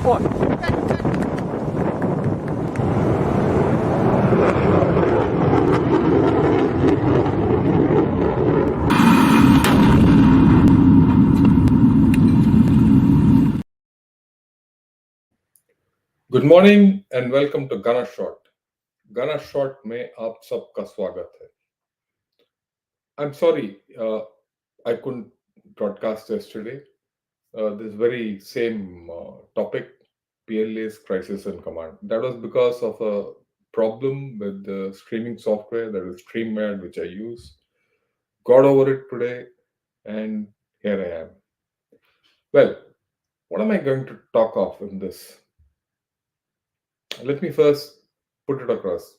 Record. Good morning and welcome to Gaana shot. Gaana shot में आप सबका स्वागत है। I am sorry I couldn't broadcast yesterday. This very same topic, PLA's crisis in command. That was because of a problem with the streaming software, that is StreamYard, which I use. Got over it today, and here I am. Well, what am I going to talk of in this? Let me first put it across.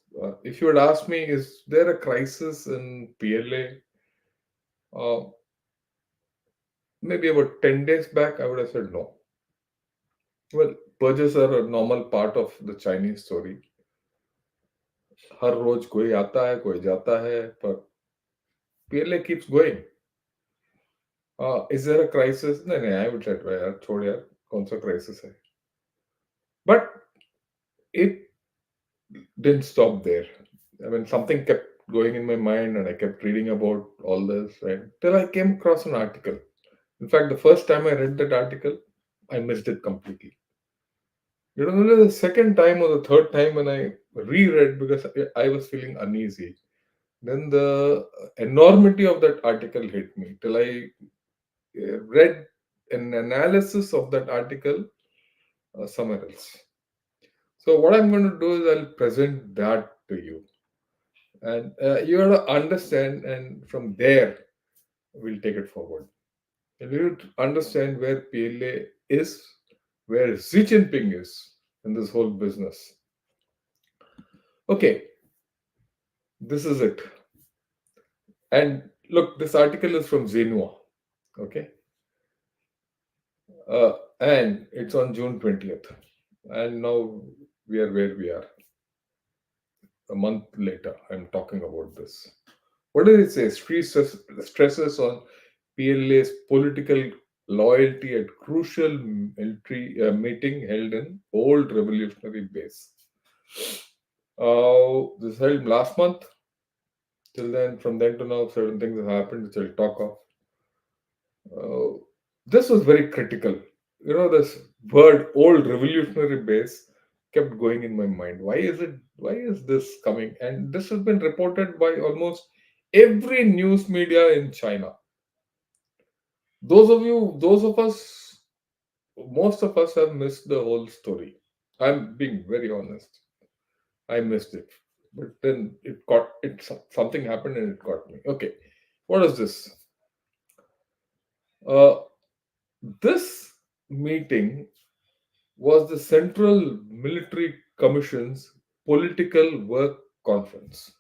If you had asked me, is there a crisis in PLA? Maybe about 10 days back, I would have said no. Well, purges are a normal part of the Chinese story. हर रोज कोई आता है, कोई जाता है, पर PLA keeps going. Is there a crisis? नहीं, I would say, यार छोड़ यार, कौन सा crisis है? But it didn't stop there. I mean, something kept going in my mind, and I kept reading about all this, right? Till I came across an article. In fact, the first time I read that article, I missed it completely. It was only the second time or the third time when I reread, because I was feeling uneasy. Then the enormity of that article hit me till I read an analysis of that article somewhere else. So what I'm going to do is I'll present that to you, and you have to understand, and from there we'll take it forward. And we need to understand where PLA is, where Xi Jinping is in this whole business. Okay, this is it. And look, this article is from Xinhua. Okay, and it's on June 20th. And now we are where we are. A month later, I'm talking about this. What does it say? Stresses on PLA's political loyalty at crucial military meeting held in Old Revolutionary Base. This held last month. Till then, from then to now, certain things have happened which I'll talk of. This was very critical. You know, this word "Old Revolutionary Base" kept going in my mind. Why is it? Why is this coming? And this has been reported by almost every news media in China. Those of us, most of us have missed the whole story. I'm being very honest. I missed it. But then something happened and it got me. Okay. What is this? This meeting was the Central Military Commission's political work conference.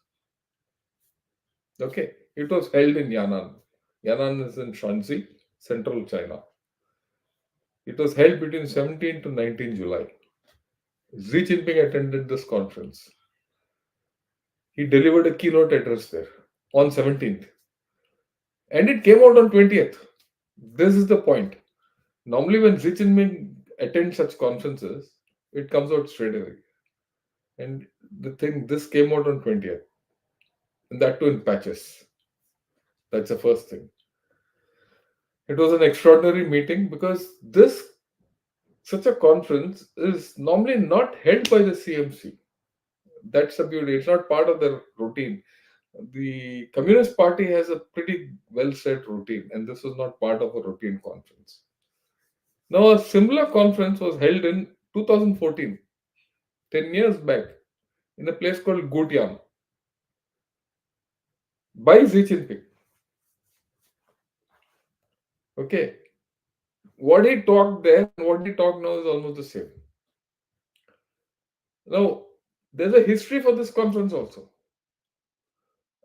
Okay. It was held in Yan'an. Yan'an is in Shanxi, central China. It was held between 17 to 19 July. Xi Jinping attended this conference. He delivered a keynote address there on 17th. And it came out on 20th. This is the point. Normally, when Xi Jinping attends such conferences, it comes out straight away. And this came out on 20th. And that too in patches. That's the first thing. It was an extraordinary meeting because such a conference is normally not held by the CMC. That's the beauty. It's not part of their routine. The Communist Party has a pretty well set routine, and this was not part of a routine conference. Now, a similar conference was held in 2014, 10 years back, in a place called Gutian by Xi Jinping. Okay. What he talked there and what he talked now is almost the same. Now, there's a history for this conference also.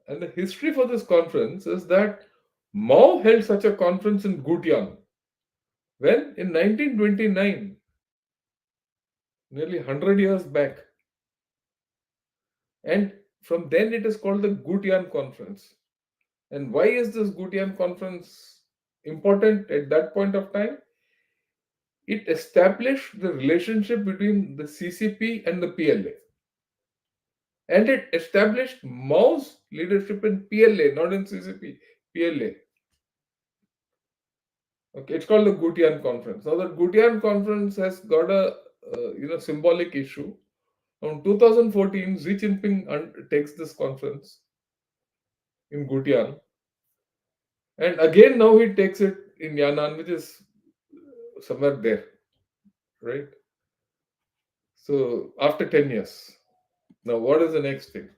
And the history for this conference is that Mao held such a conference in Gutian when in 1929, nearly 100 years back. And from then it is called the Gutian Conference. And why is this Gutian Conference important at that point of time? It established the relationship between the CCP and the PLA. And it established Mao's leadership in PLA, not in CCP, PLA. Okay, it's called the Gutian Conference. Now, the Gutian Conference has got a symbolic issue. In 2014, Xi Jinping takes this conference in Gutian, and again now he takes it in Yan'an, which is somewhere there, right? So after 10 years, now what is the next thing?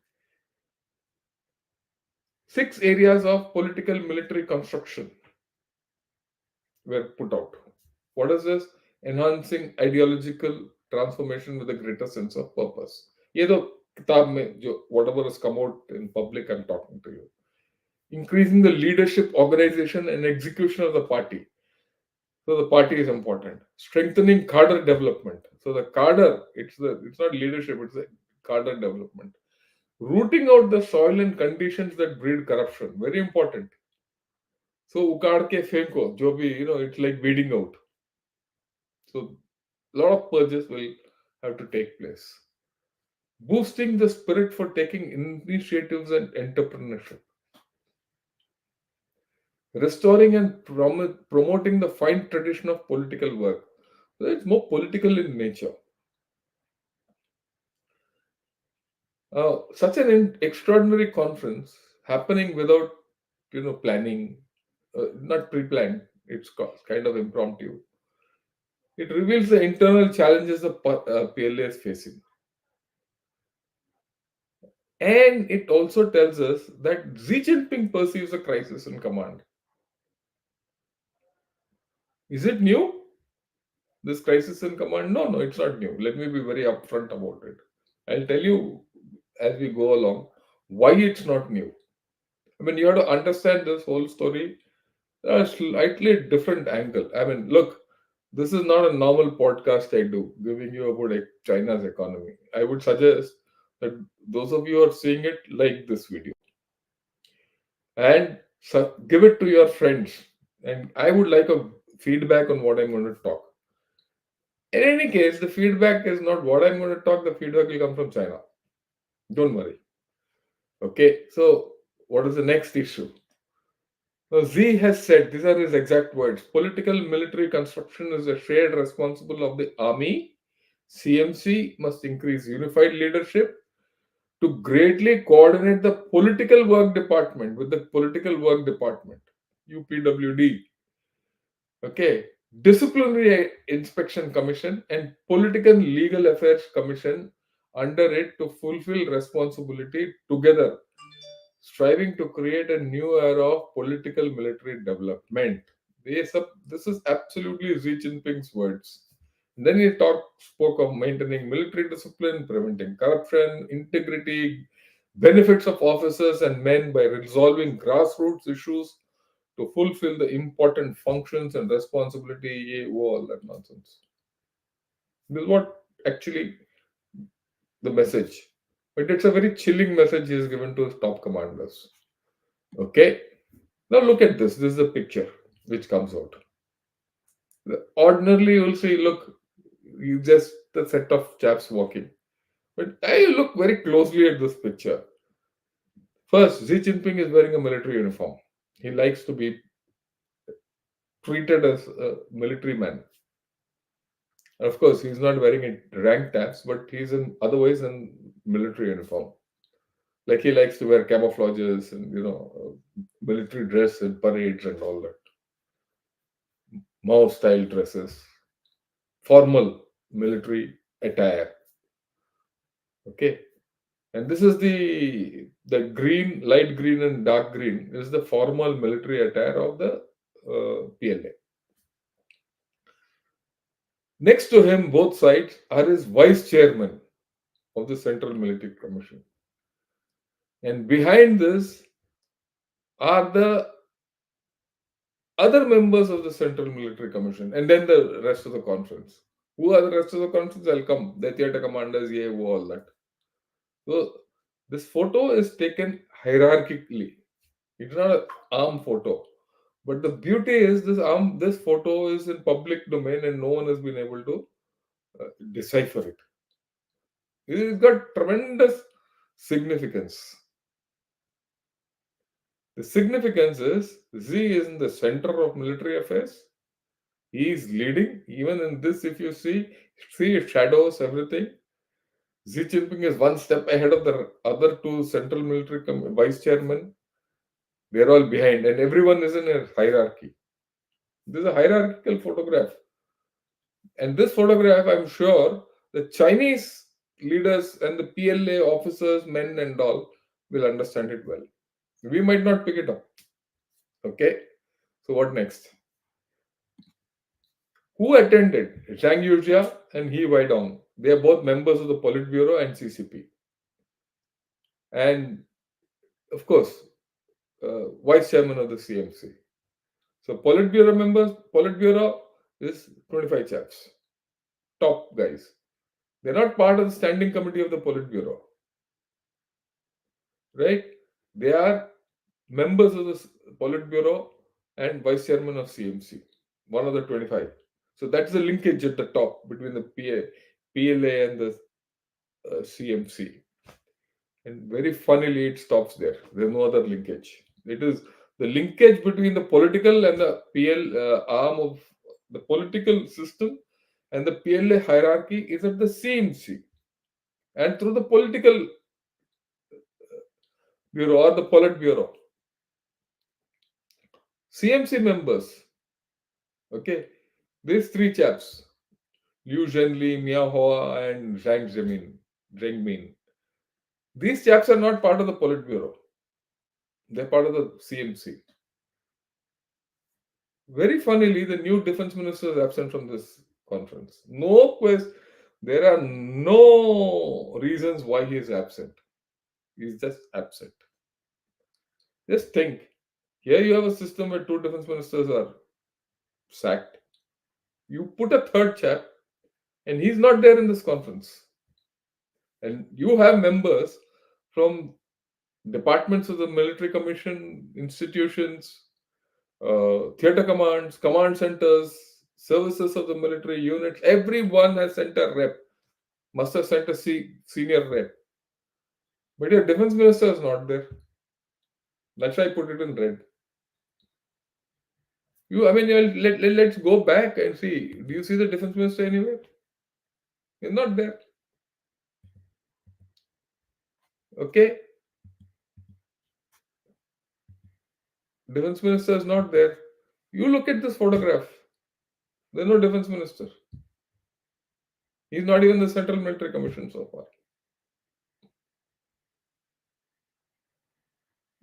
6 areas of political military construction were put out. What is this? Enhancing ideological transformation with a greater sense of purpose. ये तो किताब में जो whatever has come out in public, I'm talking to you. Increasing the leadership, organization, and execution of the party. So the party is important. Strengthening cadre development. So the cadre, it's not leadership, it's the cadre development. Rooting out the soil and conditions that breed corruption. Very important. So उखाड़ के फेंको जो भी it's like weeding out. So a lot of purges will have to take place. Boosting the spirit for taking initiatives and entrepreneurship. Restoring and promoting the fine tradition of political work. So it's more political in nature. Such an extraordinary conference happening without planning, not pre-planned. It's kind of impromptu. It reveals the internal challenges the PLA is facing. And it also tells us that Xi Jinping perceives a crisis in command. Is it new? This crisis in command? No, no, it's not new. Let me be very upfront about it. I'll tell you as we go along why it's not new. I mean, you have to understand this whole story a slightly different angle. I mean, look, this is not a normal podcast I do, giving you about China's economy. I would suggest that those of you who are seeing it, like this video and give it to your friends. And I would like a feedback on what I'm going to talk. In any case, the feedback is not what I'm going to talk, the feedback will come from China. Don't worry. Okay, so what is the next issue? Now, Xi has said, these are his exact words, political military construction is a shared responsibility of the army. CMC must increase unified leadership to greatly coordinate the political work department with the political work department, UPWD. Okay, disciplinary inspection commission and political legal affairs commission under it to fulfill responsibility together, striving to create a new era of political military development. This is absolutely Xi Jinping's words. Then he spoke of maintaining military discipline, preventing corruption, integrity, benefits of officers and men by resolving grassroots issues to fulfill the important functions and responsibility. All that nonsense. This is what actually the message. But it's a very chilling message he has given to his top commanders. Okay. Now look at this. This is a picture which comes out. Ordinarily, you'll see, look, you just a set of chaps walking. But I look very closely at this picture. First, Xi Jinping is wearing a military uniform. He likes to be treated as a military man. Of course, he's not wearing a rank tabs, but he's in otherwise in military uniform. Like he likes to wear camouflages and military dress and parades and all that. Mao style dresses, formal military attire. Okay, and this is the green, light green and dark green is the formal military attire of the PLA. Next to him, both sides are his vice chairman of the Central Military Commission, and behind this are the other members of the Central Military Commission, and then the rest of the conference. Who are the rest of the conference? I'll come. The theater commanders, yeah, all that. So this photo is taken hierarchically. It's not an arm photo. But the beauty is this photo is in public domain and no one has been able to decipher it. It's got tremendous significance. The significance is Z is in the center of military affairs. He is leading. Even in this, if you see it shadows everything. Xi Jinping is one step ahead of the other two central military vice chairmen. They're all behind, and everyone is in a hierarchy. This is a hierarchical photograph. And this photograph, I'm sure, the Chinese leaders and the PLA officers, men and all, will understand it well. We might not pick it up. Okay? So, what next? Who attended? Zhang Yujia and He Weidong. They are both members of the Politburo and CCP. And, of course, vice chairman of the CMC. So, Politburo is 25 chaps, top guys. They're not part of the standing committee of the Politburo, right? They are members of the Politburo and vice chairman of CMC, one of the 25. So that's the linkage at the top between the PLA and the CMC. And very funnily, it stops there. There's no other linkage. It is the linkage between the political and the arm of the political system and the PLA hierarchy is at the CMC. And through the political bureau or the Politburo, CMC members, okay, these three chaps, Liu Zhenli, Mia Hoa, and Zheng Min. These chaps are not part of the Politburo. They're part of the CMC. Very funnily, the new defense minister is absent from this conference. No quest. There are no reasons why he is absent. He's just absent. Just think. Here you have a system where two defense ministers are sacked. You put a third chap, and he's not there in this conference. And you have members from departments of the military commission, institutions, theater commands, command centers, services of the military units. Everyone has sent a rep, must have sent a senior rep. But your defense minister is not there. That's why I put it in red. Let's go back and see. Do you see the defense minister anywhere? He's not there. Okay? Defense minister is not there. You look at this photograph. There's no defense minister. He's not even the Central Military Commission so far.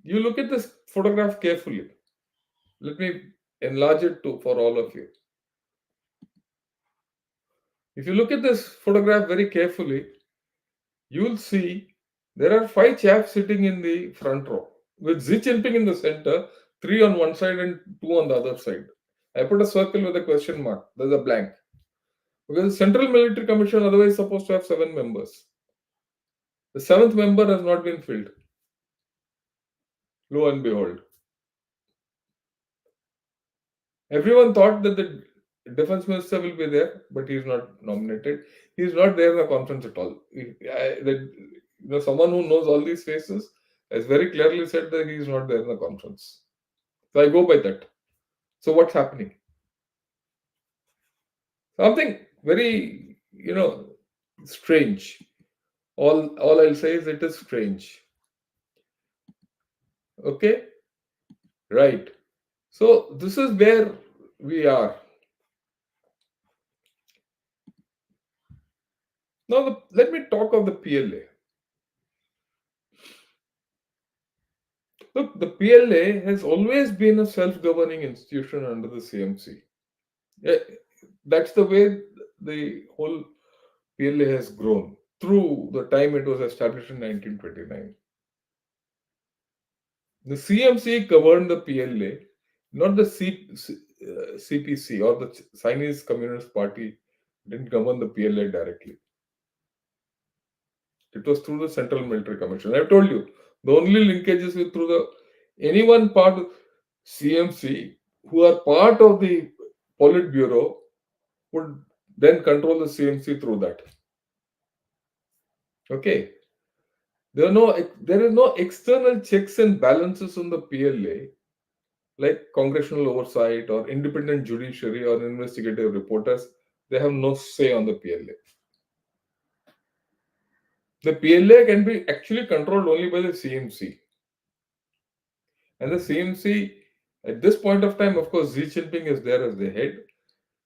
You look at this photograph carefully. Let me enlarge it for all of you. If you look at this photograph very carefully, you'll see there are 5 chaps sitting in the front row with Xi Jinping in the center, 3 on one side and 2 on the other side. I put a circle with a question mark. There's a blank. Because the Central Military Commission otherwise supposed to have 7 members. The 7th member has not been filled. Lo and behold. Everyone thought that the defense minister will be there, but he is not nominated. He is not there in the conference at all. Someone who knows all these faces has very clearly said that he is not there in the conference. So I go by that. So what's happening? Something very, strange. All I'll say is it is strange. Okay? Right. So this is where we are. Now, let me talk of the PLA. Look, the PLA has always been a self-governing institution under the CMC. That's the way the whole PLA has grown through the time it was established in 1929. The CMC governed the PLA, not the CPC or the Chinese Communist Party didn't govern the PLA directly. It was through the Central Military Commission. I've told you, the only linkage is through any one part of CMC who are part of the Politburo would then control the CMC through that. Okay, there is no external checks and balances on the PLA like congressional oversight or independent judiciary or investigative reporters. They have no say on the PLA. The PLA can be actually controlled only by the CMC, and the CMC at this point of time, of course, Xi Jinping is there as the head,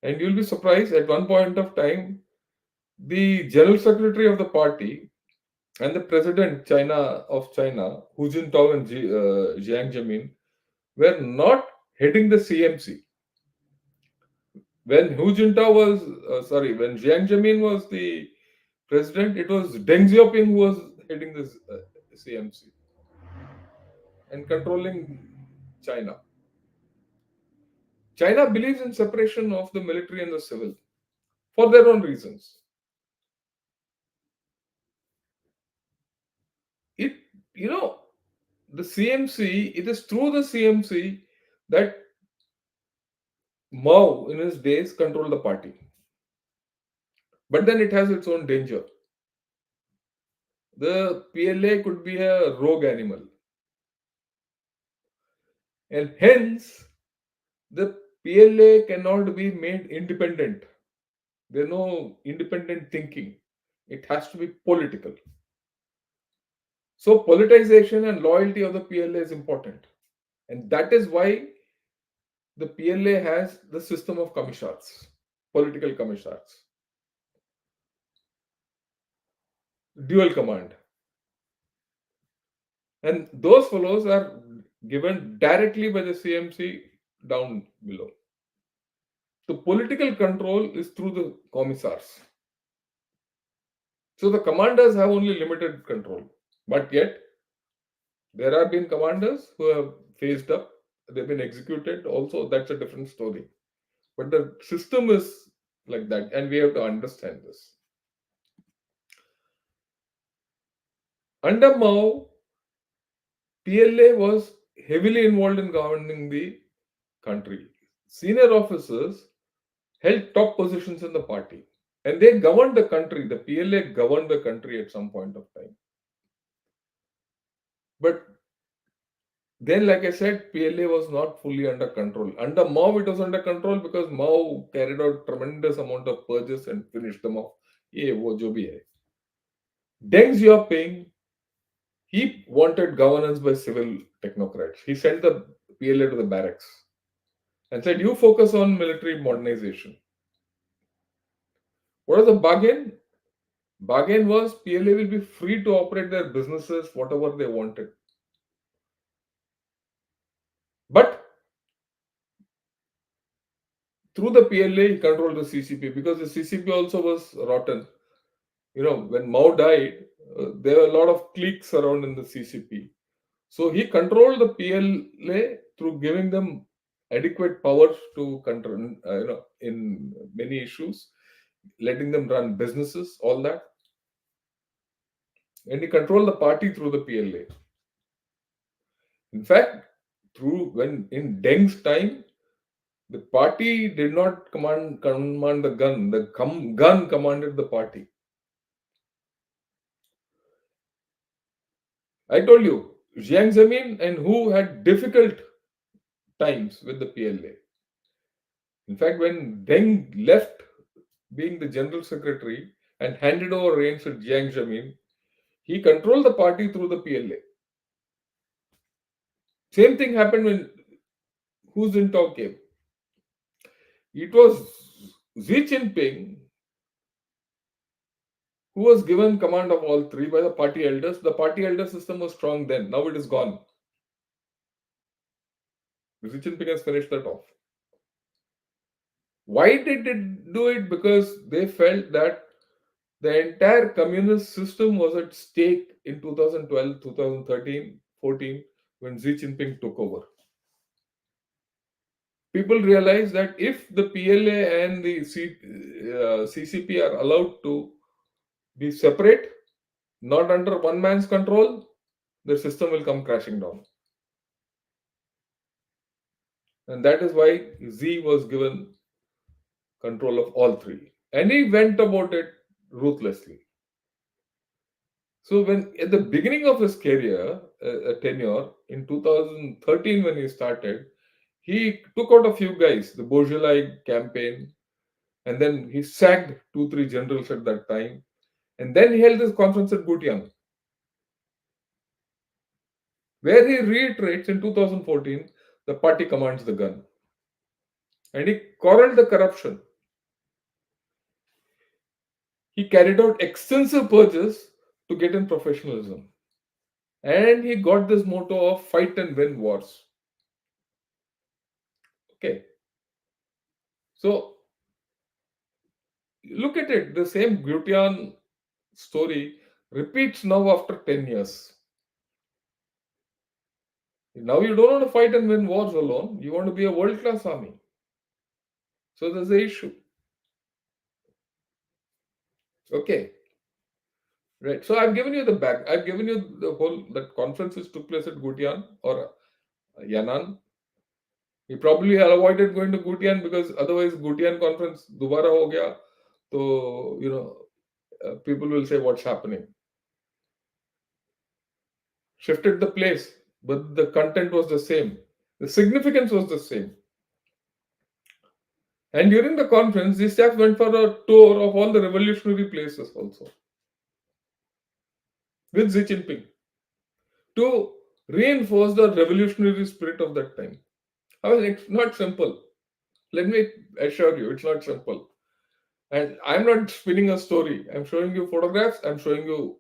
and you'll be surprised at one point of time the general secretary of the party and the president China, Hu Jintao and Jiang Zemin, were not heading the CMC. When when Jiang Zemin was the president, it was Deng Xiaoping who was heading this CMC and controlling China. China believes in separation of the military and the civil for their own reasons. It, you know, the CMC, it is through the CMC that Mao in his days controlled the party. But then it has its own danger. The PLA could be a rogue animal, and hence the PLA cannot be made independent. There's no independent thinking. It has to be political. So politicization and loyalty of the PLA is important. And that is why the PLA has the system of commissars, political commissars, dual command. And those fellows are given directly by the CMC down below. The political control is through the commissars. So the commanders have only limited control. But yet, there have been commanders who have phased up, they've been executed. Also, that's a different story. But the system is like that, and we have to understand this. Under Mao, PLA was heavily involved in governing the country. Senior officers held top positions in the party, and they governed the country. The PLA governed the country at some point of time. But then, like I said, PLA was not fully under control. Under Mao, it was under control because Mao carried out tremendous amount of purges and finished them off. ये वो जो भी है. Deng Xiaoping, he wanted governance by civil technocrats. He sent the PLA to the barracks and said, "You focus on military modernization." What was the bargain? Bargain was PLA will be free to operate their businesses whatever they wanted. But through the PLA, he controlled the CCP because the CCP also was rotten. When Mao died, there were a lot of cliques around in the CCP. So he controlled the PLA through giving them adequate powers to control, in many issues, letting them run businesses, all that. And he controlled the party through the PLA. In fact, when in Deng's time, the party did not command the gun. The gun commanded the party. I told you, Jiang Zemin and Hu had difficult times with the PLA. In fact, when Deng left being the general secretary and handed over reins to Jiang Zemin, he controlled the party through the PLA. Same thing happened when Hu Jintao came. It was Xi Jinping who was given command of all three by the party elders. The party elder system was strong then. Now it is gone. Xi Jinping has finished that off. Why did it do it? Because they felt that the entire communist system was at stake in 2012, 2013, 14 when Xi Jinping took over. People realized that if the PLA and the CCP are allowed to be separate, not under one man's control, the system will come crashing down. And that is why Z was given control of all three. And he went about it ruthlessly. So when at the beginning of his career, tenure in 2013 when he started, he took out a few guys, the Bourgeois campaign, and then he sacked two, three generals at that time. And then he held this conference at Gutian, where he reiterates in 2014 the party commands the gun. And he corralled the corruption. He carried out extensive purges to get in professionalism. And he got this motto of fight and win wars. Okay. So look at it. The same Gutian story repeats now after 10 years. Now you don't want to fight and win wars alone. You want to be a world class army. So there's the issue. Okay. Right. So I've given you the back. I've given you the whole that conferences took place at Gutian or Yan'an. He probably avoided going to Gutian because otherwise Gutian conference dobara ho gaya. So people will say what's happening. Shifted the place, but the content was the same. The significance was the same. And during the conference, these staff went for a tour of all the revolutionary places also with Xi Jinping to reinforce the revolutionary spirit of that time. I mean, it's not simple. Let me assure you, it's not simple. And I'm not spinning a story. I'm showing you photographs. I'm showing you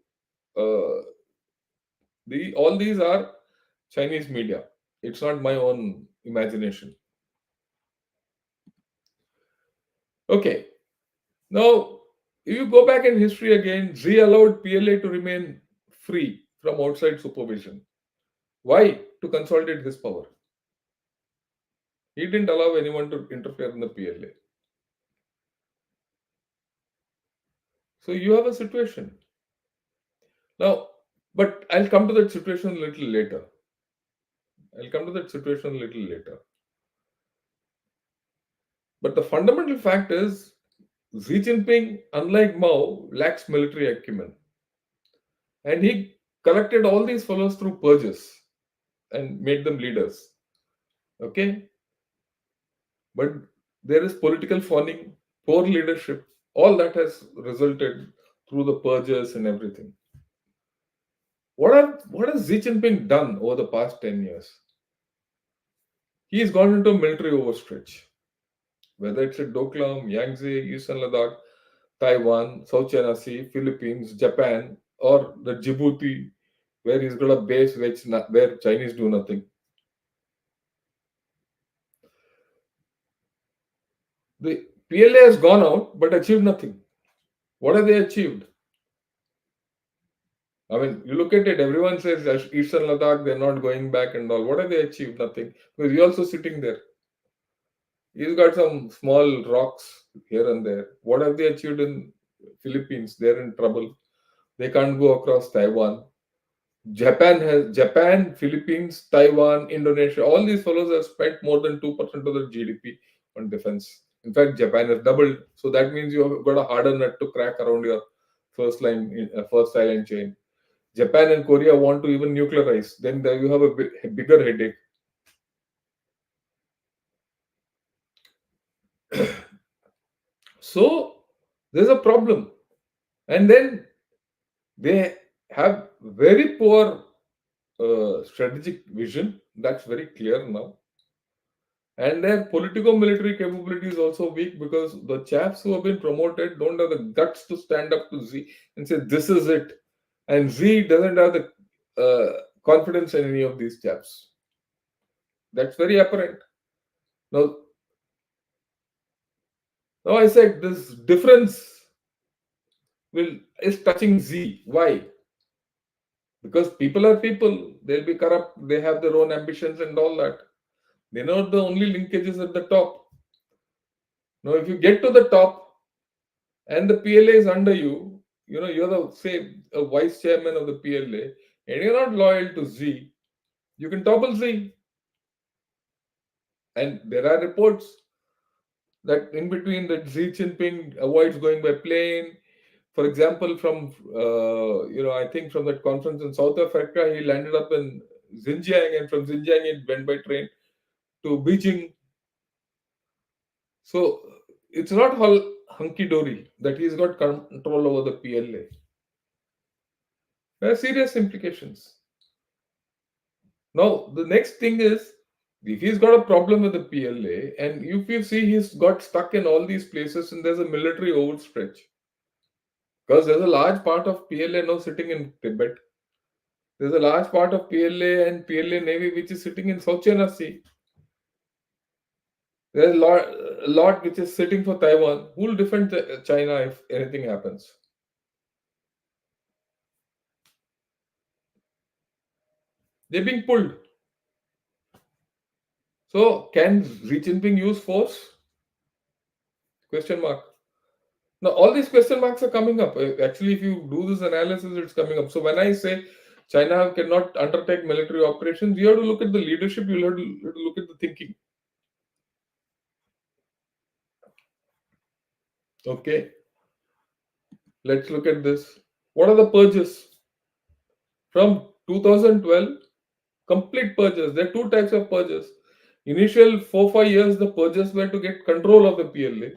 all these are Chinese media. It's not my own imagination. Okay. Now, if you go back in history again, Xi allowed PLA to remain free from outside supervision. Why? To consolidate his power. He didn't allow anyone to interfere in the PLA. So you have a situation. Now, but I'll come to that situation a little later. I'll come to that situation a little later. But the fundamental fact is Xi Jinping, unlike Mao, lacks military acumen. And he collected all these fellows through purges and made them leaders. Okay? But there is political fawning, poor leadership. All that has resulted through the purges and everything. What has Xi Jinping done over the past 10 years? He's gone into a military overstretch. Whether it's at Doklam, Yangtze, Eastern Ladakh, Taiwan, South China Sea, Philippines, Japan, or the Djibouti, where he's got a base where Chinese do nothing. The PLA has gone out but achieved nothing. What have they achieved? I mean, you look at it, everyone says Eastern Ladakh, they're not going back and all. What have they achieved? Nothing. Because you're also sitting there. He's got some small rocks here and there. What have they achieved in Philippines? They're in trouble. They can't go across Taiwan. Japan, Philippines, Taiwan, Indonesia. All these fellows have spent more than 2% of their GDP on defense. In fact, Japan has doubled. So that means you've got a harder nut to crack around your first island chain. Japan and Korea want to even nuclearize. Then there you have a bigger headache. So there's a problem. And then they have very poor strategic vision. That's very clear now. And their political military capability is also weak because the chaps who have been promoted don't have the guts to stand up to Z and say, this is it. And Z doesn't have the confidence in any of these chaps. That's very apparent. Now, now I said this difference is touching Z. Why? Because people are people. They'll be corrupt. They have their own ambitions and all that. They're not the only linkages at the top. Now, if you get to the top and the PLA is under you, you're the say a vice chairman of the PLA, and you're not loyal to Z, you can topple Z. And there are reports that in between that Xi Jinping avoids going by plane. For example, from I think from that conference in South Africa, he landed up in Xinjiang, and from Xinjiang he went by train to Beijing. So it's not all hunky dory that he's got control over the PLA. There are serious implications. Now the next thing is, if he's got a problem with the PLA, and if you see he's got stuck in all these places, and there's a military overstretch, because there's a large part of PLA now sitting in Tibet. There's a large part of PLA and PLA Navy which is sitting in South China Sea. There's a lot which is sitting for Taiwan. Who will defend China if anything happens? They're being pulled. So can Xi Jinping use force? Question mark. Now all these question marks are coming up. Actually, if you do this analysis, it's coming up. So when I say China cannot undertake military operations, you have to look at the leadership. You have to look at the thinking. Okay, let's look at this. What are the purges? From 2012, complete purges. There are two types of purges. Initial 4 5 years, the purges were to get control of the PLA.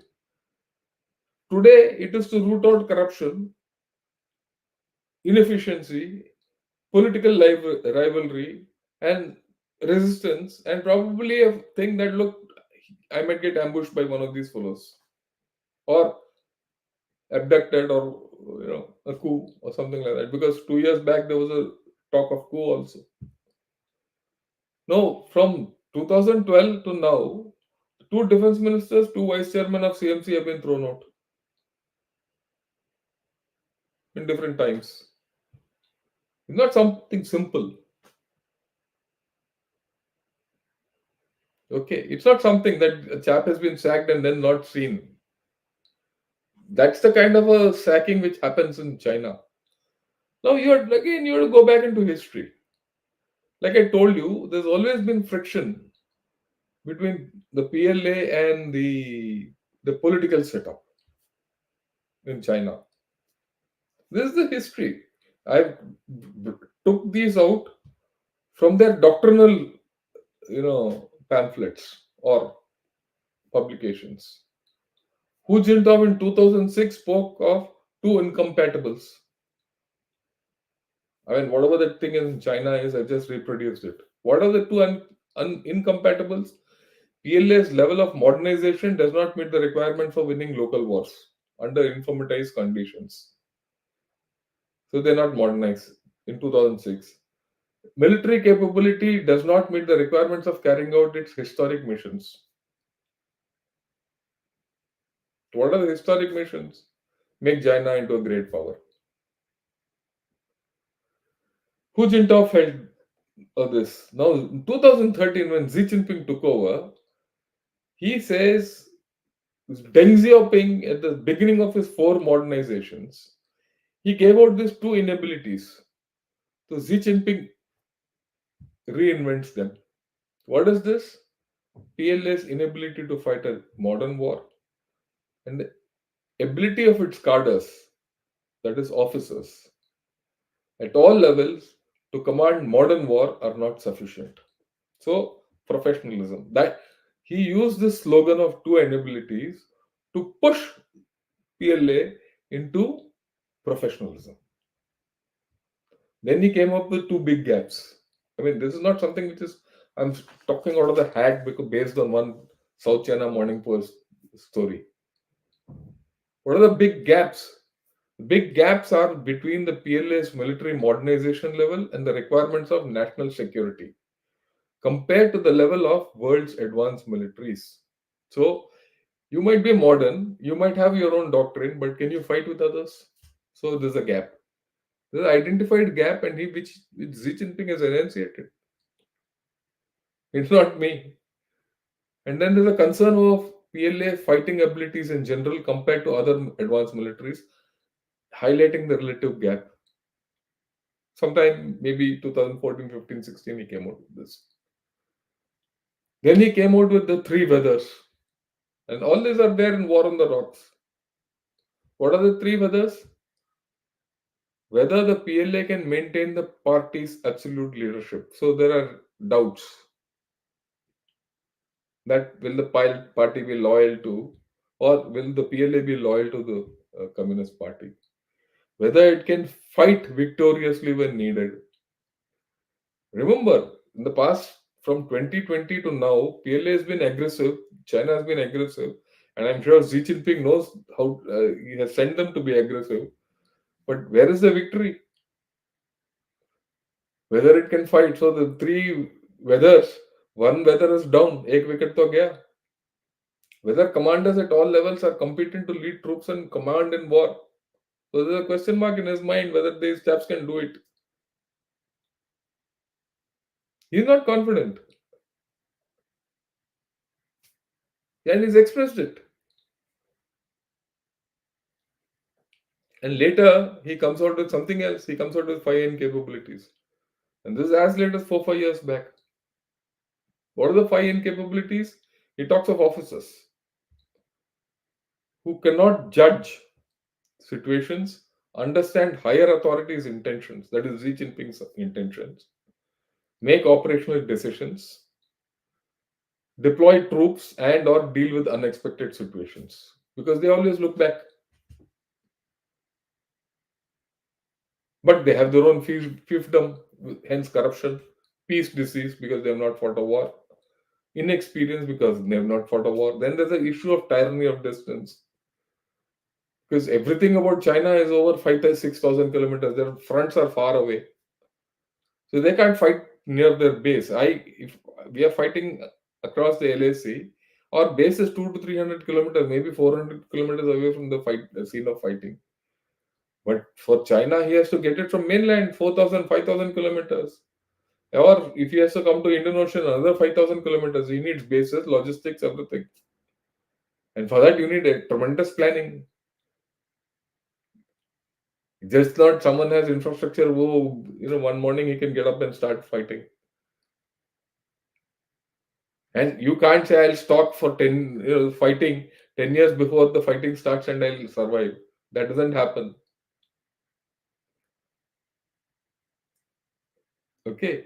Today, it is to root out corruption, inefficiency, political rivalry, and resistance, and probably a thing that look, I might get ambushed by one of these fellows, or abducted, or a coup or something like that. Because 2 years back there was a talk of coup also. No, from 2012 to now, two defense ministers, two vice chairmen of CMC have been thrown out in different times. It's not something simple. Okay, it's not something that a chap has been sacked and then not seen. That's the kind of a sacking which happens in China. Now you have to go back into history. Like I told you, there's always been friction between the PLA and the political setup in China. This is the history. I took these out from their doctrinal, pamphlets or publications. Hu Jintao in 2006 spoke of two incompatibles. I mean, whatever that thing in China is, I just reproduced it. What are the two incompatibles? PLA's level of modernization does not meet the requirement for winning local wars under informatized conditions. So they're not modernized in 2006. Military capability does not meet the requirements of carrying out its historic missions. What are the historic missions? Make China into a great power. Hu Jintao felt this. Now, in 2013, when Xi Jinping took over, he says Deng Xiaoping, at the beginning of his four modernizations, he gave out these two inabilities. So Xi Jinping reinvents them. What is this? PLA's inability to fight a modern war, and the ability of its cadres, that is officers, at all levels to command modern war are not sufficient. So professionalism. That he used this slogan of two inabilities to push PLA into professionalism. Then he came up with two big gaps. I mean, this is not something which is I'm talking out of the hat because based on one South China Morning Post story. What are the big gaps? Big gaps are between the PLA's military modernization level and the requirements of national security compared to the level of world's advanced militaries. So you might be modern, you might have your own doctrine, but can you fight with others? So there's a gap. There's an identified gap, and which Xi Jinping has enunciated. It's not me. And then there's a concern of PLA fighting abilities in general compared to other advanced militaries, highlighting the relative gap. Sometime maybe 2014, 15, 16, he came out with this. Then he came out with the three weathers, and all these are there in War on the Rocks. What are the three weathers? Whether the PLA can maintain the party's absolute leadership. So there are doubts that will the party be loyal to, or will the PLA be loyal to the Communist Party? Whether it can fight victoriously when needed. Remember, in the past, from 2020 to now, PLA has been aggressive, China has been aggressive, and I'm sure Xi Jinping knows how he has sent them to be aggressive. But where is the victory? Whether it can fight. So the three weathers, one weather is down, एक wicket तो गया. Whether commanders at all levels are competent to lead troops and command in war. So there's a question mark in his mind whether these chaps can do it. He's not confident, and he's expressed it. And later he comes out with something else. He comes out with 5N capabilities, and this is as late as 4 5 years back. What are the 5N capabilities? He talks of officers who cannot judge situations, understand higher authorities' intentions, that is Xi Jinping's intentions, make operational decisions, deploy troops and or deal with unexpected situations. Because they always look back. But they have their own fiefdom, hence corruption, peace disease because they have not fought a war, inexperience because they have not fought a war. Then there's the issue of tyranny of distance. Because everything about China is over 5,000 6,000 kilometers. Their fronts are far away. So they can't fight near their base. If we are fighting across the LAC, our base is 200 to 300 kilometers, maybe 400 kilometers away from the scene of fighting. But for China, he has to get it from mainland, 4,000, 5,000 kilometers. Or if he has to come to Indian Ocean, another 5,000 kilometers. He needs bases, logistics, everything. And for that, you need a tremendous planning. Just not someone has infrastructure, who, one morning he can get up and start fighting. And you can't say I'll stop for 10, fighting 10 years before the fighting starts and I'll survive. That doesn't happen. Okay.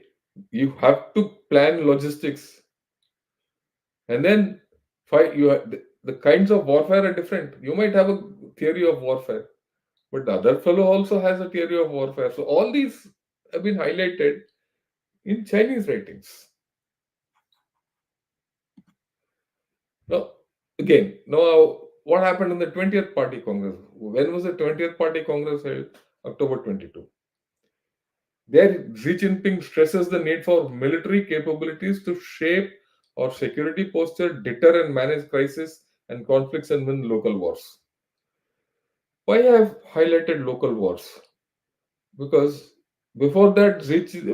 You have to plan logistics. And then fight. The kinds of warfare are different. You might have a theory of warfare, but the other fellow also has a theory of warfare. So all these have been highlighted in Chinese writings. Now, again, now what happened in the 20th Party Congress? When was the 20th Party Congress held? October 22. There, Xi Jinping stresses the need for military capabilities to shape our security posture, deter and manage crisis and conflicts, and win local wars. Why I have highlighted local wars? Because before that,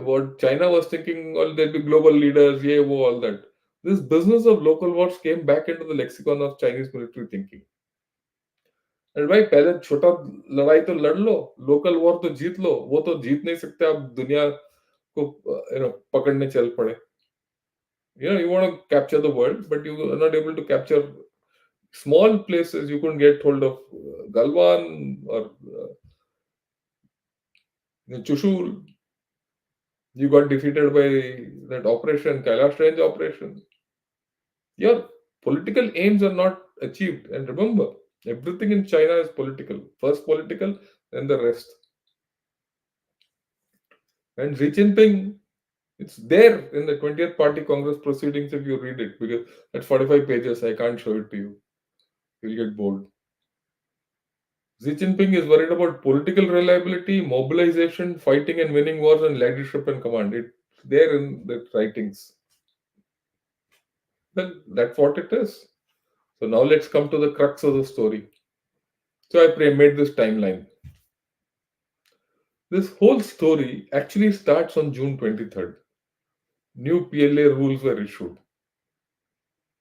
what China was thinking, well, there'll be global leaders, yeah, all that. This business of local wars came back into the lexicon of Chinese military thinking. अरे भाई पहले छोटा लड़ाई तो लड़ लो, local war तो जीत लो, वो तो जीत नहीं सकते आप दुनिया को पकड़ने चल पड़े. You want to capture the world, but you are not able to capture small places. You couldn't get hold of Galwan or Chushul. You got defeated by that operation, Kailash Range operation. Your political aims are not achieved. And remember, everything in China is political. First political, then the rest. And Xi Jinping, it's there in the 20th Party Congress proceedings if you read it, because at 45 pages, I can't show it to you. You'll get bored. Xi Jinping is worried about political reliability, mobilization, fighting and winning wars, and leadership and command. It's there in the writings. Well, that's what it is. So now let's come to the crux of the story. So I made this timeline. This whole story actually starts on June 23rd. New PLA rules were issued.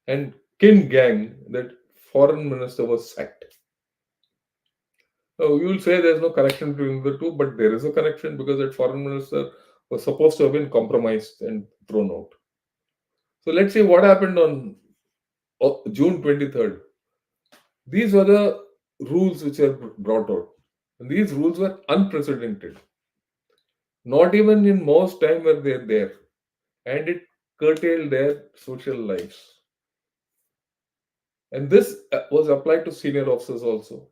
And Kin Gang, that foreign minister, was sacked. Now, you will say there's no connection between the two, but there is a connection because that foreign minister was supposed to have been compromised and thrown out. So let's see what happened on June 23rd. These were the rules which were brought out. And these rules were unprecedented. Not even in most time were they there. And it curtailed their social lives. And this was applied to senior officers also.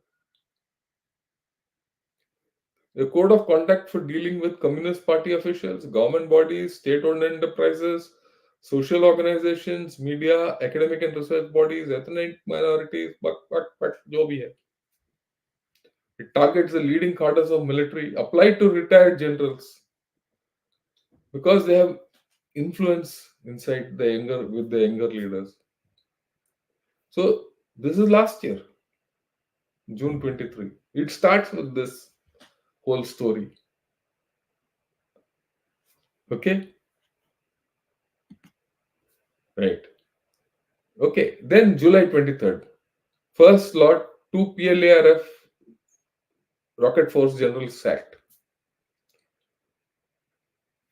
The code of conduct for dealing with Communist Party officials, government bodies, state-owned enterprises, social organizations, media, academic and research bodies, ethnic minorities, but जो भी है. It targets the leading cadres of military, applied to retired generals, because they have influence inside the younger with the younger leaders. So this is last year, June 23. It starts with this whole story. Okay, right. Okay, then July 23rd. First lot, two PLARF rocket force generals sacked.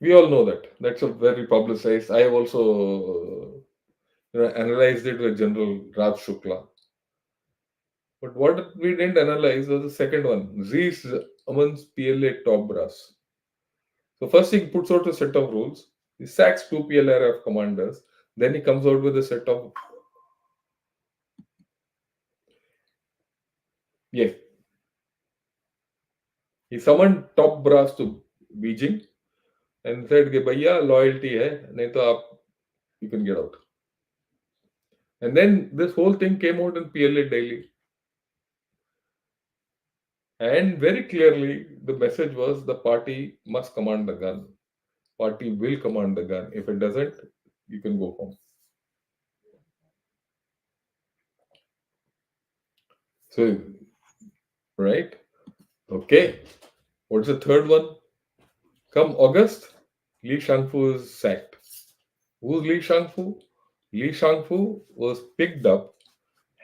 We all know that. That's a very publicized. I have also analyzed it with General Raj Shukla. But what we didn't analyze was the second one, Zeus Aman's PLA top brass. So first he puts out a set of rules. He sacks two PLRF commanders. Then he comes out with a set of, yeah. He summoned top brass to Beijing and said कि भैया loyalty है नहीं तो आप you can get out. And then this whole thing came out in PLA Daily. And very clearly the message was the party must command the gun. Party will command the gun. If it doesn't, you can go home. So, right? Okay. What's the third one? Come August, Li Shangfu is sacked. Who's Li Shangfu? Li Shangfu was picked up,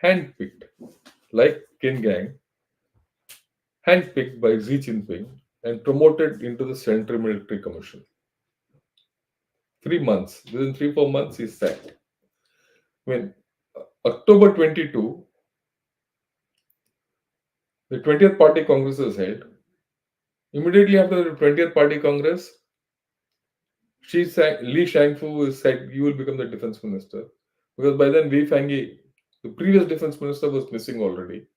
handpicked, like Kin Gang, handpicked by Xi Jinping and promoted into the Central Military Commission. 3 months. Within 3-4 months, he's sacked. When October 22, the 20th Party Congress is held. Immediately after the 20th Party Congress, Li Shangfu said, "You will become the defense minister." Because by then, Wei Fanghi, the previous defense minister, was missing already.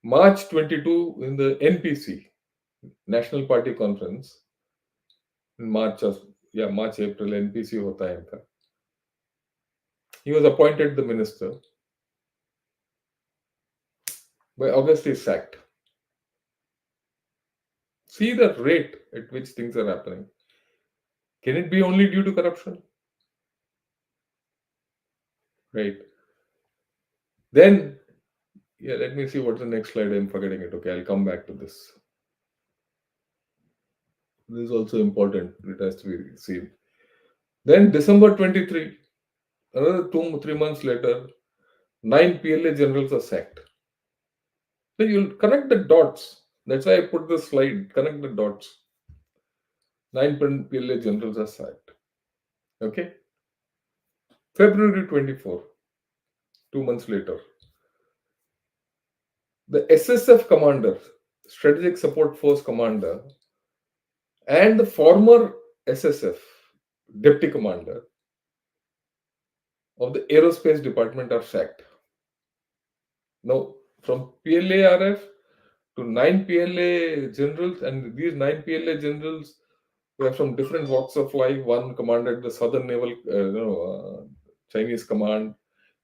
March 22, in the NPC, National Party Conference, in March, April, NPC hota hai inka. He was appointed the minister. By August, he is sacked. See the rate at which things are happening. Can it be only due to corruption? Right. Then, let me see what's the next slide. I'm forgetting it. Okay, I'll come back to this. This is also important. It has to be seen. Then December 23, another 2-3 months later, 9 PLA generals are sacked. So you'll connect the dots. That's why I put this slide. Connect the dots. 9 PLA generals are sacked. Okay. February 24, 2 months later, the SSF commander, Strategic Support Force commander, and the former SSF deputy commander of the aerospace department are sacked. Now, from PLARF to 9 PLA generals, and these 9 PLA generals were from different walks of life. One commanded the Southern Naval, Chinese command.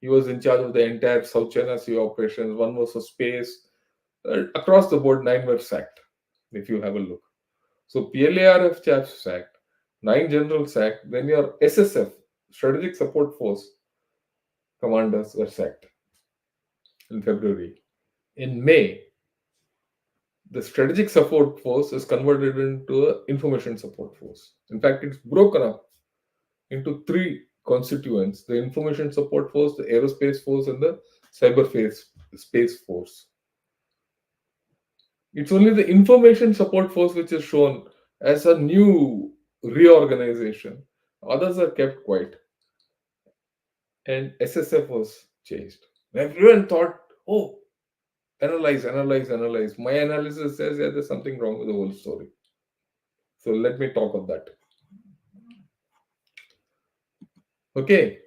He was in charge of the entire South China Sea operations. One was for space. Across the board, 9 were sacked, if you have a look. So PLARF chaps sacked, 9 generals sacked, then your SSF, Strategic Support Force commanders were sacked in February. In May, the Strategic Support Force is converted into an Information Support Force. In fact, it's broken up into 3 constituents: the Information Support Force, the Aerospace Force, and the Space Force. It's only the Information Support Force which is shown as a new reorganization. Others are kept quiet. and SSF was changed. Everyone thought, oh, analyze. My analysis says, yeah, there's something wrong with the whole story. So let me talk of that. Okay,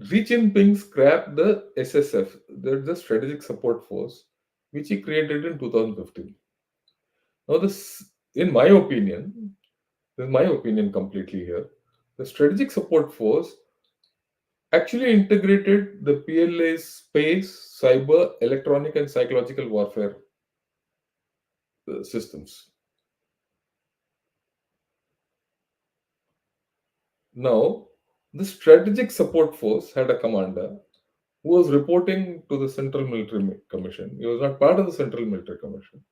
Xi Jinping scrapped the SSF, the Strategic Support Force, which he created in 2015. Now, this is my opinion completely here. The Strategic Support Force actually integrated the PLA's space, cyber, electronic, and psychological warfare systems. Now, the Strategic Support Force had a commander who was reporting to the Central Military Commission. He was not part of the Central Military Commission.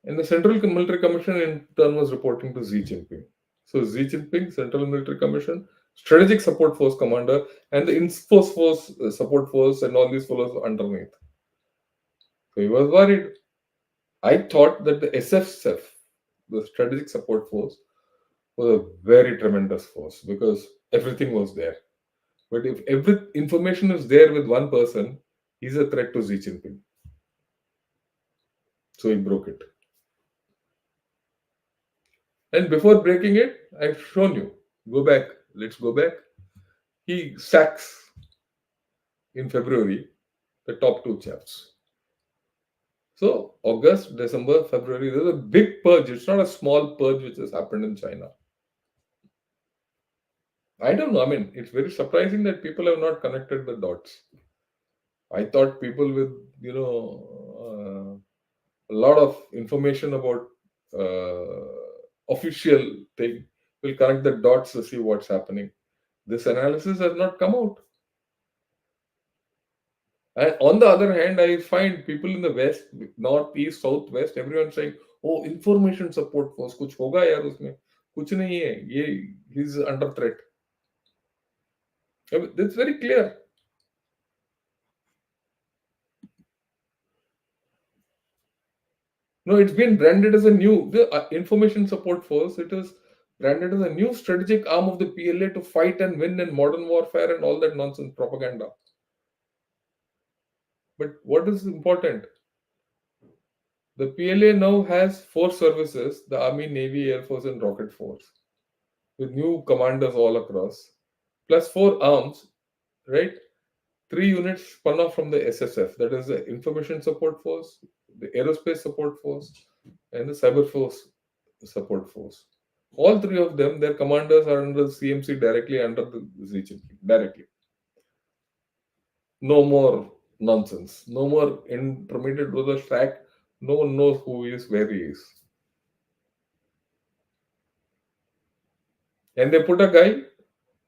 And the Central Military Commission in turn was reporting to Xi Jinping. So Xi Jinping, Central Military Commission, Strategic Support Force Commander, and the Infos Force Support Force, and all these fellows underneath. So he was worried. I thought that the SFSF, the Strategic Support Force, was a very tremendous force because everything was there. But if every information is there with one person, he's a threat to Xi Jinping. So he broke it. And before breaking it, I've shown you. Go back. Let's go back. He sacks in February the top two chaps. So August, December, February, there's a big purge. It's not a small purge which has happened in China. I don't know. I mean, it's very surprising that people have not connected the dots. I thought people with, a lot of information about official thing will connect the dots to see what's happening. This analysis has not come out. And on the other hand, I find people in the west, north, east, south, west, everyone saying, "Oh, information support force, कुछ होगा यार उसमें, कुछ नहीं है, ये he's under threat." I mean, that's very clear. No, it's been branded as a new the information support force. It is branded as a new strategic arm of the PLA to fight and win in modern warfare and all that nonsense propaganda. But what is important? The PLA now has four services: the Army, Navy, Air Force, and Rocket Force, with new commanders all across, plus four arms, right? Three units spun off from the SSF, that is the Information Support Force, the Aerospace Support Force, and the Cyber Force Support Force. All three of them, their commanders are under the CMC directly under the Xi directly. No more nonsense. No more intermediate to the track. No one knows who he is, where he is. And they put a guy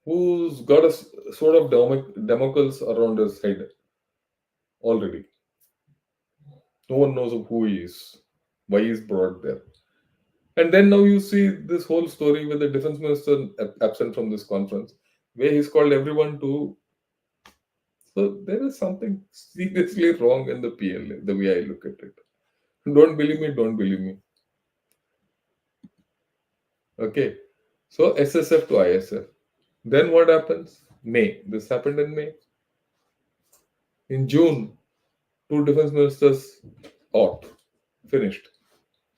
who's got a sort of Damocles around his head already. No one knows who he is, why he's brought there. And then now you see this whole story with the defense minister absent from this conference, where he's called everyone to. So there is something seriously wrong in the PLA, the way I look at it. Don't believe me, don't believe me. Okay. So SSF to ISF. Then what happens? May. This happened in May. In June, two defense ministers out. Finished.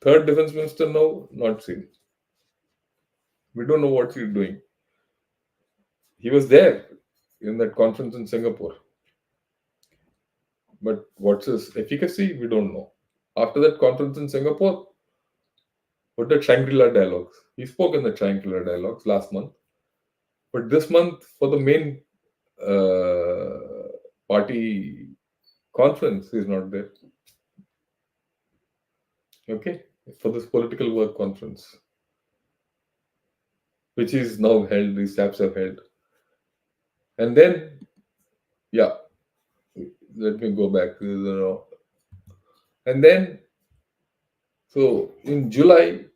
Third defense minister now not seen. We don't know what he's doing. He was there in that conference in Singapore. But what's his efficacy? We don't know. After that conference in Singapore, what the Shangri-La dialogues? He spoke in the Shangri-La dialogues last month. But this month, for the main party conference, he's not there. Okay? For this political work conference, which is now held, these chaps have held. And then, yeah, let me go back. And then, so in July,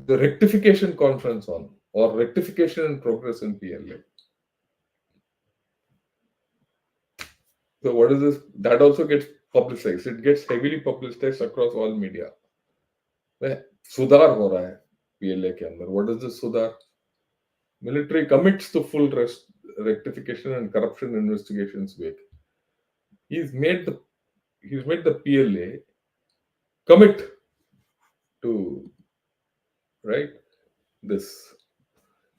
the rectification conference on, or rectification in progress in PLA. So what is this? That also gets publicized. It gets heavily publicized across all media. सुधार हो रहा है PLA के अंदर. What is this सुधार? Military commits to full rectification and corruption investigations week. He's made the he's made the PLA commit to, right, this.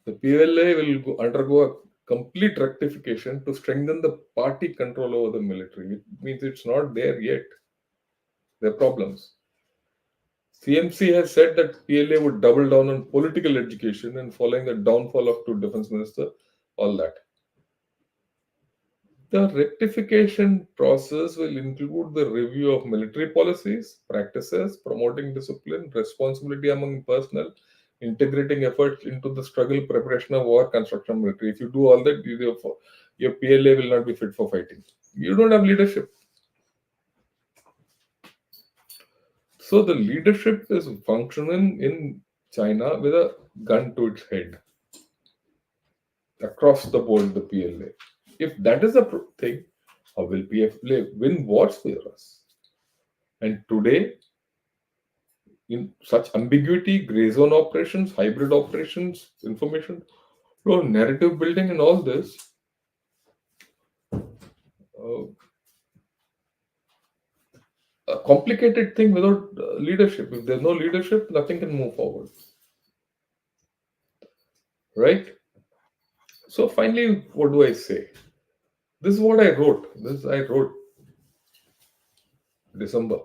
The PLA will undergo a complete rectification to strengthen the party control over the military. It means it's not there yet. There are problems. CMC has said that PLA would double down on political education and following the downfall of two defense minister, all that. The rectification process will include the review of military policies, practices, promoting discipline, responsibility among personnel, integrating efforts into the struggle, preparation of war, construction of military. If you do all that, your PLA will not be fit for fighting. You don't have leadership. So the leadership is functioning in China with a gun to its head across the board. The PLA. If that is the thing, how will PFLA win wars for us? And today, in such ambiguity, gray zone operations, hybrid operations, information flow, narrative building, and all this, uh, a complicated thing without leadership. If there's no leadership, nothing can move forward, right? So finally, what do I say? This is what I wrote. This I wrote December.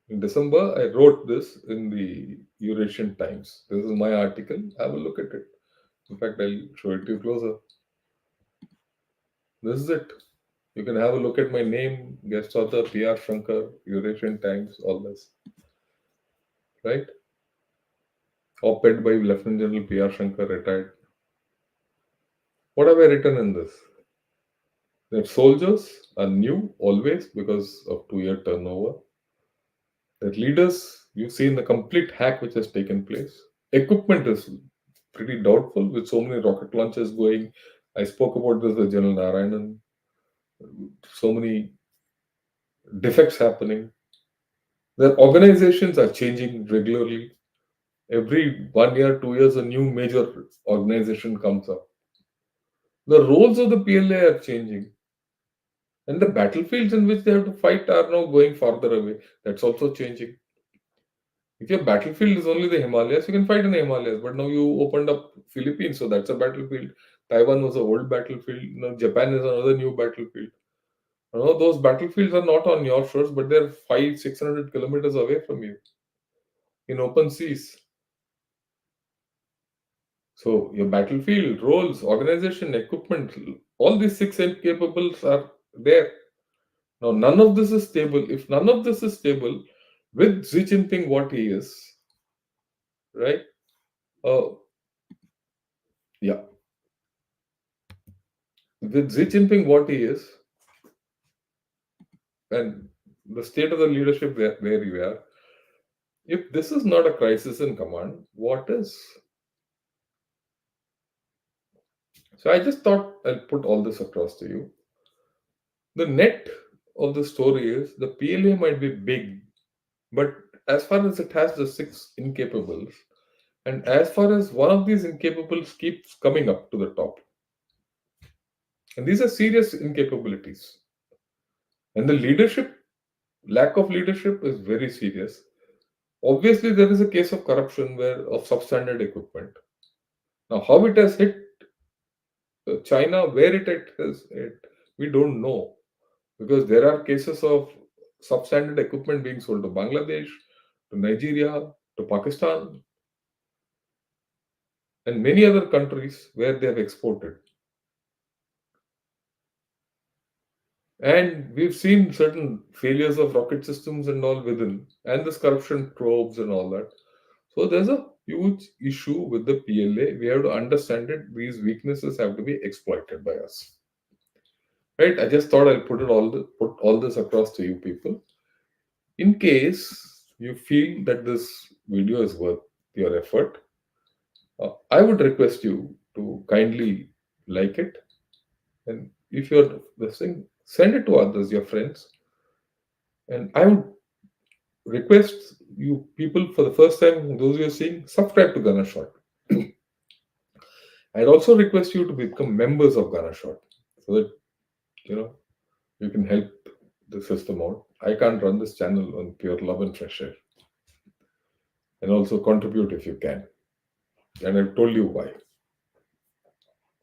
In December, I wrote this in the Eurasian Times. This is my article. Have a look at it. In fact, I'll show it to you closer. This is it. You can have a look at my name, guest author PR Shankar, Eurasian Times, all this. Right? Op-ed by Lieutenant General PR Shankar, retired. What have I written in this? That soldiers are new always because of 2 year turnover. That leaders, you've seen the complete hack which has taken place. Equipment is pretty doubtful with so many rocket launches going. I spoke about this with General Narayanan. So many defects happening. Their organizations are changing regularly. Every 1 year, 2 years, a new major organization comes up. The roles of the PLA are changing. And the battlefields in which they have to fight are now going farther away. That's also changing. If your battlefield is only the Himalayas, you can fight in the Himalayas. But now you opened up Philippines, so that's a battlefield. Taiwan was an old battlefield. Now Japan is another new battlefield. Now those battlefields are not on your shores, but they're 500-600 kilometers away from you in open seas. So your battlefield, roles, organization, equipment, all these six capables are there. Now none of this is stable. If none of this is stable, with Xi Jinping what he is, right? Uh, yeah, with Xi Jinping what he is, and the state of the leadership where you are, if this is not a crisis in command, what is? So I just thought I'll put all this across to you. The net of the story is the PLA might be big, but as far as it has the six incapables, and as far as one of these incapables keeps coming up to the top, and these are serious incapabilities, and the leadership, lack of leadership is very serious. Obviously, there is a case of corruption where of substandard equipment. Now, how it has hit China, where it has hit, we don't know because there are cases of substandard equipment being sold to Bangladesh, to Nigeria, to Pakistan, and many other countries where they have exported. And we've seen certain failures of rocket systems and all within, and this corruption probes and all that. So there's a huge issue with the PLA. We have to understand it. These weaknesses have to be exploited by us. Right? I just thought I'll put all this across to you people. In case you feel that this video is worth your effort, I would request you to kindly like it. And if you're listening, send it to others, your friends. And I would request you people for the first time, those you're seeing, subscribe to Gunner Shot. I'd also request you to become members of Ghana Shot so that you know you can help the system out. I can't run this channel on pure love and fresh air, and also contribute if you can. And I've told you why.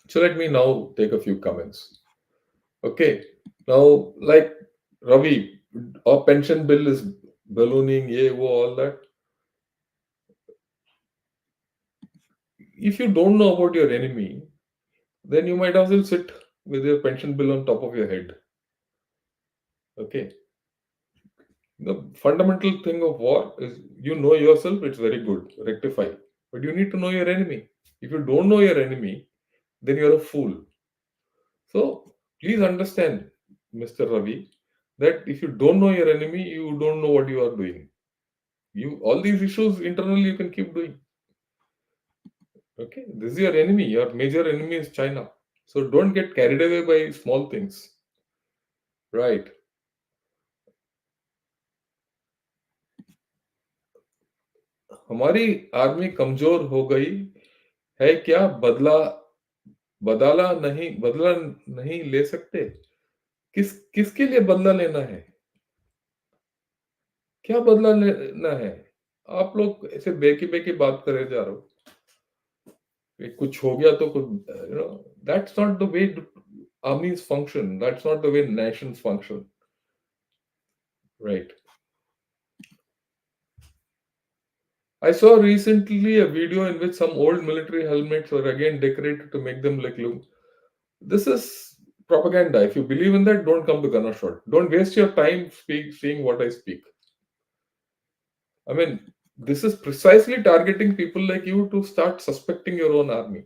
So let me now take a few comments. Okay. Now, like Ravi, our pension bill is ballooning, yeah, wo, all that. If you don't know about your enemy, then you might as well sit with your pension bill on top of your head. Okay. The fundamental thing of war is you know yourself, it's very good, rectify. But you need to know your enemy. If you don't know your enemy, then you're a fool. So please understand, Mr. Ravi, that if you don't know your enemy, you don't know what you are doing. You all these issues internally you can keep doing. Okay, this is your enemy. Your major enemy is China. So don't get carried away by small things. Right. हमारी army कमजोर हो गई है क्या बदला नहीं ले सकते किसके लिए बदला लेना है क्या बदला लेना है आप लोग ऐसे बेकी बेकी बात करे जा रहे हो कि कुछ हो गया तो कुछ that's not the way armies function, that's not the way nations function, right? I saw recently a video in which some old military helmets were again decorated to make them look. This is propaganda. If you believe in that, don't come to Ganashwar. Don't waste your time seeing what I speak. I mean, this is precisely targeting people like you to start suspecting your own army.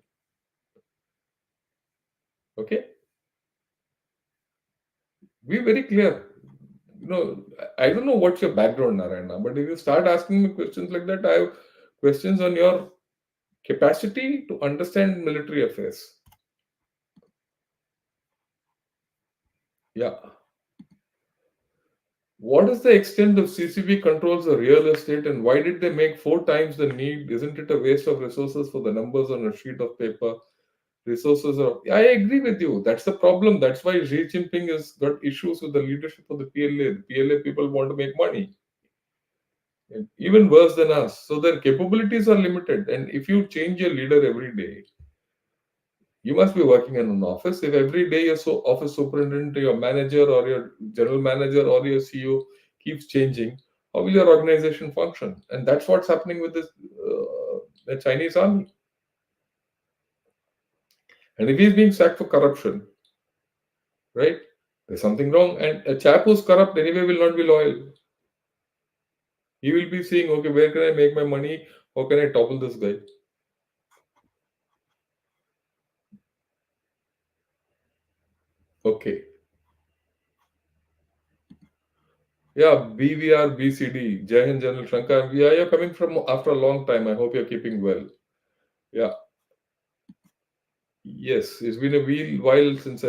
Okay? Be very clear. I don't know what's your background, Narayana, but if you start asking me questions like that, I have questions on your capacity to understand military affairs. Yeah. What is the extent of CCP controls the real estate and why did they make 4 times the need? Isn't it a waste of resources for the numbers on a sheet of paper? Resources are. I agree with you. That's the problem. That's why Xi Jinping has got issues with the leadership of the PLA. The PLA people want to make money, even worse than us. So their capabilities are limited. And if you change your leader every day, you must be working in an office. If every day your office superintendent, your manager, or your general manager, or your CEO keeps changing, how will your organization function? And that's what's happening with the Chinese army. And if he's being sacked for corruption, right? There's something wrong. And a chap who's corrupt anyway will not be loyal. He will be saying, okay, where can I make my money? How can I topple this guy? Okay. Yeah, BVR, BCD, Jai Hind General Shankar. Yeah, you're coming from after a long time. I hope you're keeping well. Yeah. Yes, it's been a while since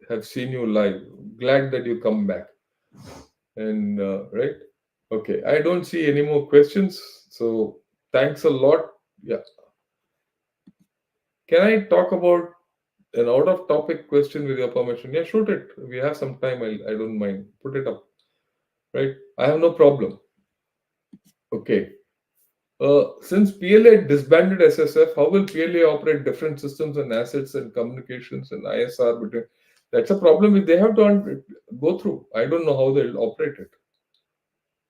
have seen you live. Glad that you come back. And right, okay. I don't see any more questions. So thanks a lot. Yeah. Can I talk about an out-of-topic question with your permission? Yeah, shoot it. We have some time. I don't mind. Put it up. Right. I have no problem. Okay. Since PLA disbanded SSF, how will PLA operate different systems and assets and communications and ISR between? That's a problem if they have to go through. I don't know how they'll operate it.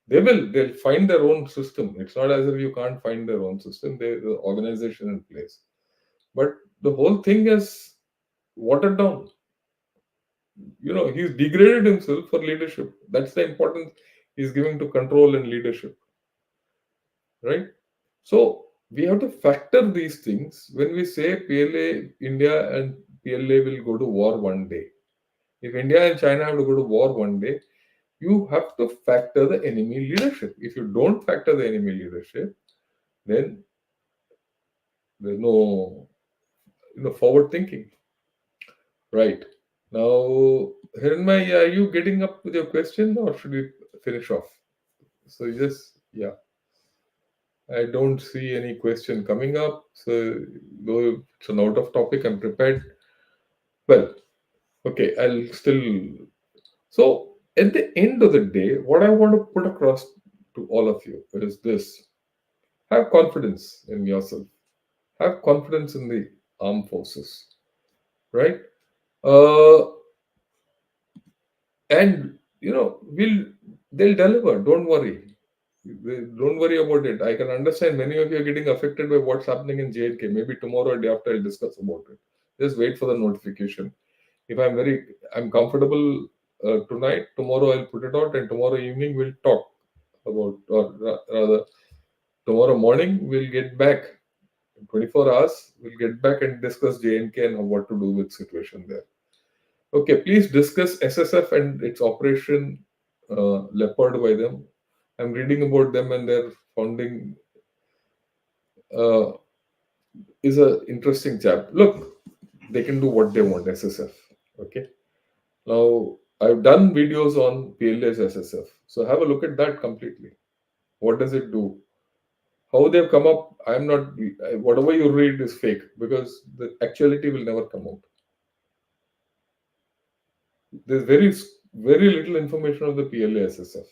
They will. They'll find their own system. It's not as if you can't find their own system. There's an organization in place. But the whole thing is watered down. He's degraded himself for leadership. That's the importance he's giving to control and leadership. Right? So we have to factor these things when we say PLA, India and PLA will go to war one day. If India and China have to go to war one day, you have to factor the enemy leadership. If you don't factor the enemy leadership, then there's no forward thinking. Right. Now, Hiranmai, are you getting up with your question or should we finish off? So just yeah. I don't see any question coming up. So, though it's an out of topic, I'm prepared. Well, okay, I'll still. So, at the end of the day, what I want to put across to all of you is this: have confidence in yourself, have confidence in the armed forces, right? Uh, and they'll deliver. Don't worry. Don't worry about it. I can understand many of you are getting affected by what's happening in JNK. Maybe tomorrow or day after I'll discuss about it. Just wait for the notification. If I'm comfortable tonight. Tomorrow I'll put it out, and tomorrow evening we'll talk about, or rather, tomorrow morning we'll get back. In 24 hours, we'll get back and discuss JNK and what to do with situation there. Okay, please discuss SSF and its operation Leopard by them. I'm reading about them and their founding uh, is a interesting chap. Look, they can do what they want, SSF. Okay. Now, I've done videos on PLA's SSF. So have a look at that completely. What does it do? How they've come up, I'm not, whatever you read is fake because the actuality will never come out. There's very little information of the PLA SSF.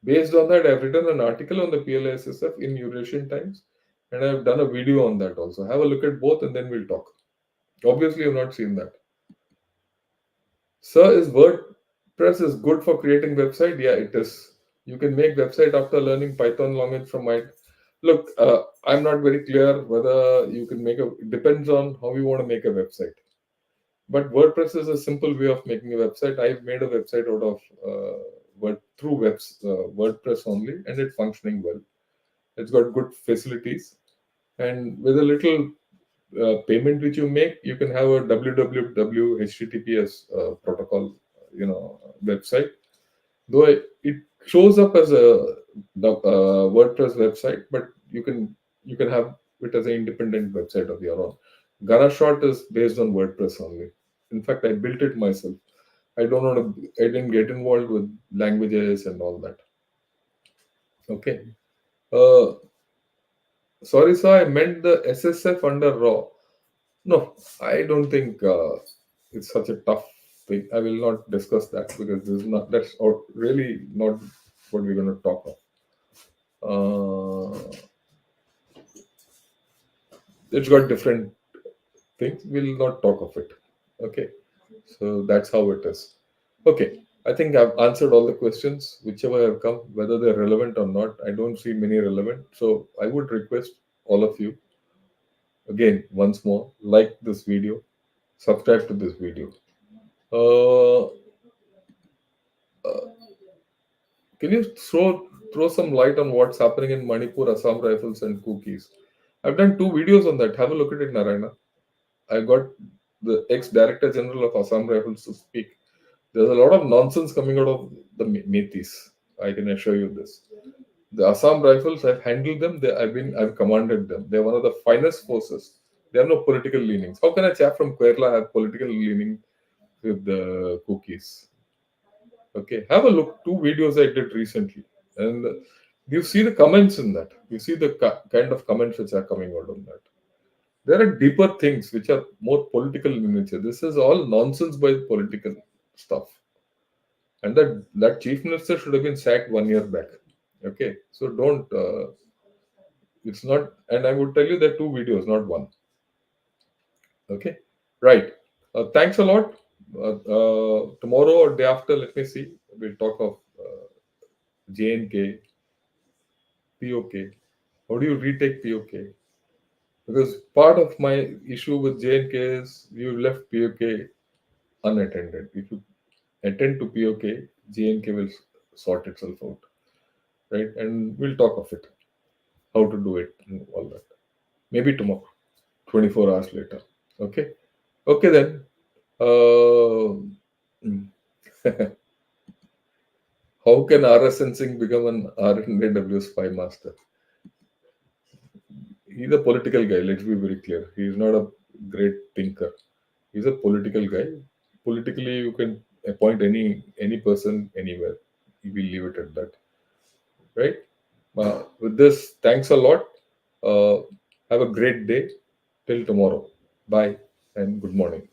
Based on that, I've written an article on the PLA SSF in Eurasian Times and I've done a video on that also. Have a look at both and then we'll talk. Obviously, you've not seen that. Sir, is WordPress is good for creating website? Yeah, it is. You can make website after learning Python language from my. Look, I'm not very clear whether you can make a. It depends on how you want to make a website. But WordPress is a simple way of making a website. I've made a website out of WordPress only, and it's functioning well. It's got good facilities, and with a little payment which you make, you can have a www HTTPS protocol, website. Though it shows up as a WordPress website, but you can have it as an independent website of your own. Garashot is based on WordPress only. In fact, I built it myself. I don't want to. I didn't get involved with languages and all that. Okay. Uh, Sorry, sir. I meant the SSF under RAW. No, I don't think it's such a tough thing. I will not discuss that because this is not that's really not what we're going to talk of. It's got different things. We'll not talk of it. Okay, so that's how it is. Okay, I think I've answered all the questions, whichever have come, whether they're relevant or not. I don't see many relevant, so I would request all of you again once more like this video, subscribe to this video. Uh, Can you throw some light on what's happening in Manipur, Assam Rifles, and cookies? I've done two videos on that. Have a look at it, Narayana. I got the ex-director general of Assam Rifles to speak. There's a lot of nonsense coming out of the Metis. I can assure you this. The Assam Rifles, I've handled them. I've commanded them. They're one of the finest forces. They have no political leanings. How can a chap from Kerala have political leaning with the cookies? Okay, have a look. Two videos I did recently, and you see the comments in that. You see the kind of comments which are coming out on that. There are deeper things which are more political in nature. This is all nonsense by political stuff, and that chief minister should have been sacked 1 year back. Okay, so don't. It's not, and I would tell you there are two videos, not one. Okay, right. Thanks a lot. Tomorrow or day after, let me see. We'll talk of JNK, POK. How do you retake POK? Because part of my issue with JNK is you left POK unattended. If you attend to POK, JNK will sort itself out, right? And we'll talk of it, how to do it, and all that. Maybe tomorrow, 24 hours later. Okay. Okay then. Mm. How can RS Sensing become an RNAW spy master? He's a political guy. Let's be very clear. He's not a great thinker. He's a political guy. Politically, you can appoint any person anywhere. We will leave it at that, right? With this, thanks a lot. Uh, have a great day. Till tomorrow. Bye and good morning.